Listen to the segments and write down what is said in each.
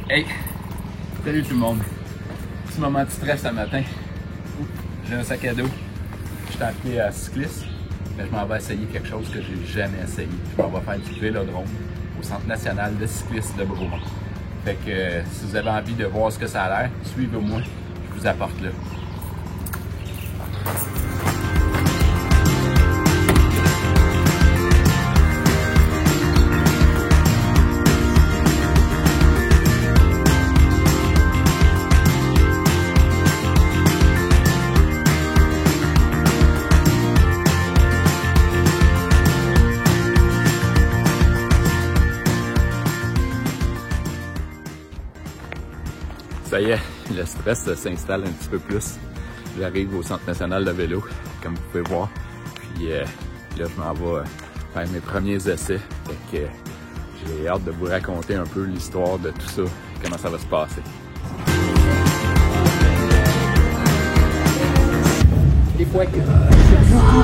Hey! Salut tout le monde! Petit moment de stress ce matin. J'ai un sac à dos. Je suis appelé à cycliste, mais je m'en vais essayer quelque chose que j'ai jamais essayé. Je m'en vais faire du vélodrome au Centre national de cyclistes de Bromont. Fait que si vous avez envie de voir ce que ça a l'air, suivez-moi, je vous apporte là. Ça y est, le stress s'installe un petit peu plus. J'arrive au Centre national de vélo, comme vous pouvez voir. Puis là, je m'en vais faire mes premiers essais. Fait que j'ai hâte de vous raconter un peu l'histoire de tout ça, comment ça va se passer. Des fois, il y a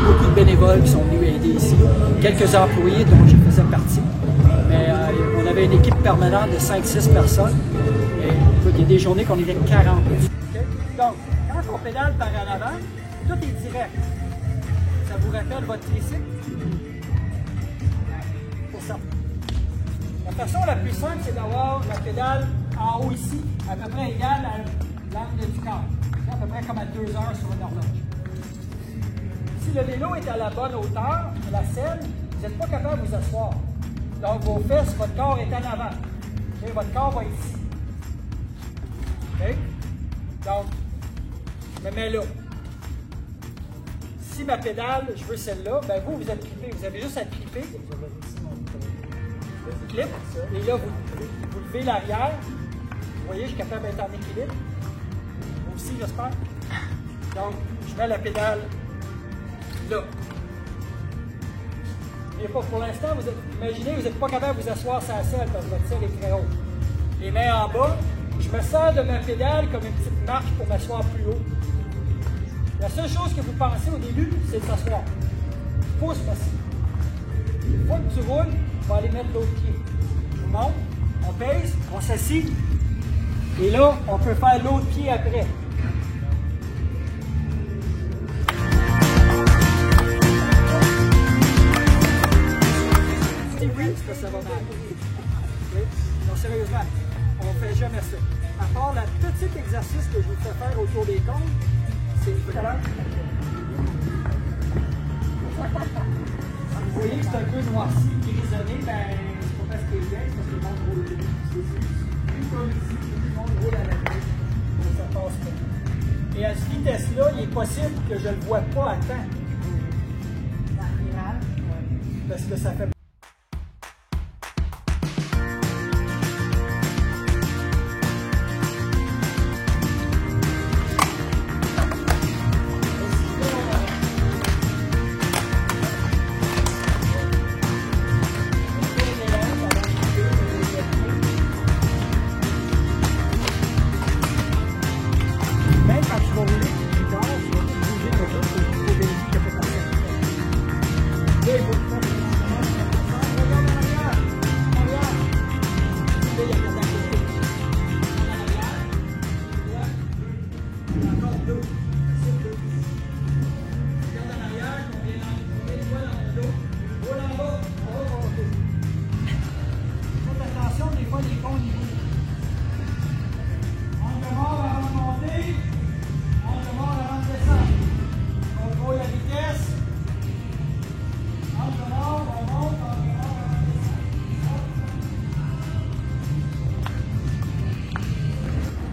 beaucoup de bénévoles qui sont venus aider ici. Quelques employés dont je faisais partie. Mais on avait une équipe permanente de 5-6 personnes. Et il y a des journées qu'on était 40. Okay? Donc, quand on pédale par en avant, tout est direct. Ça vous rappelle votre tricycle? Pour ça. La façon la plus simple, c'est d'avoir la pédale en haut ici, à peu près égale à l'angle du corps. À peu près comme à 2 heures sur une horloge. Si le vélo est à la bonne hauteur, à la selle, vous n'êtes pas capable de vous asseoir. Donc, vos fesses, votre corps est en avant. Okay? Votre corps va ici. Okay? Donc, je me mets là. Si ma pédale, je veux celle-là, ben vous êtes clippé. Vous avez juste à clipper. Vous clip, et là, vous levez l'arrière. Vous voyez, je suis capable d'être en équilibre. Vous aussi, j'espère. Donc, je mets la pédale là. Et pour l'instant, imaginez, vous n'êtes pas capable de vous asseoir sur la selle parce que votre selle est très haute. Les mains en bas, je me sers de ma pédale comme une petite marche pour m'asseoir plus haut. La seule chose que vous pensez au début, c'est de s'asseoir. Pouce facile. Une fois que tu roules, tu vas aller mettre l'autre pied. On monte, on pèse, on s'assied. Et là, on peut faire l'autre pied après. Ça va mal. Okay? Donc sérieusement, on ne fait jamais ça. À part le petit exercice que je vous fais faire autour des côtes, c'est vraiment... Vous voyez que c'est un peu noirci, grisonné, ben c'est pas parce qu'il est bien, c'est parce que le monde roule. C'est plus comme ici, tout le monde roule à la tête. Donc ça passe pas. Et à cette vitesse-là, il est possible que je ne le vois pas à temps. Parce que ça fait...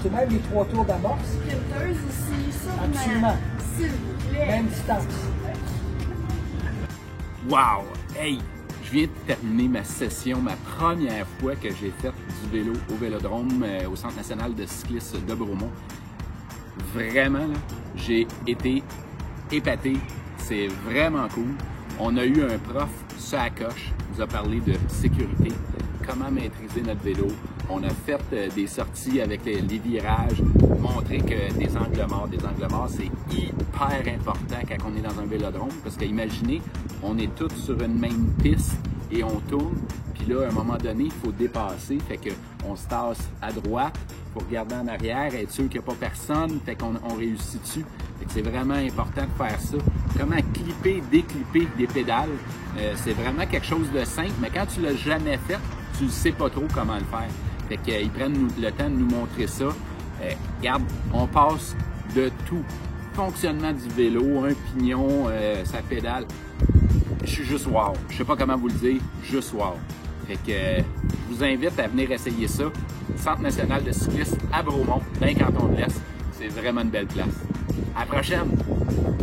Même les 3 tours d'amorce. Sprinteuse ici, sûrement. Absolument. S'il vous plaît. Même distance. Wow! Hey! Je viens de terminer ma session, ma première fois que j'ai fait du vélo au vélodrome au Centre national de cyclistes de Bromont. Vraiment, là, j'ai été épaté. C'est vraiment cool. On a eu un prof sur la coche, qui nous a parlé de sécurité, comment maîtriser notre vélo. On a fait des sorties avec les virages, montrer que des angles morts, c'est hyper important quand on est dans un vélodrome, parce qu'imaginez, on est tous sur une même piste, et on tourne. Puis là, à un moment donné, il faut dépasser. Fait qu'on se tasse à droite, il faut regarder en arrière, être sûr qu'il n'y a pas personne. Fait qu'on réussit dessus. Fait que c'est vraiment important de faire ça. Comment clipper, déclipper des pédales. C'est vraiment quelque chose de simple, mais quand tu l'as jamais fait, tu ne sais pas trop comment le faire. Fait qu'ils prennent le temps de nous montrer ça. Regarde, on passe de tout. Fonctionnement du vélo, un pignon, sa pédale. Je suis juste wow. Je sais pas comment vous le dire, juste wow. Fait que je vous invite à venir essayer ça. Centre national de cyclisme à Bromont, dans le canton de l'Est. C'est vraiment une belle place. À la prochaine!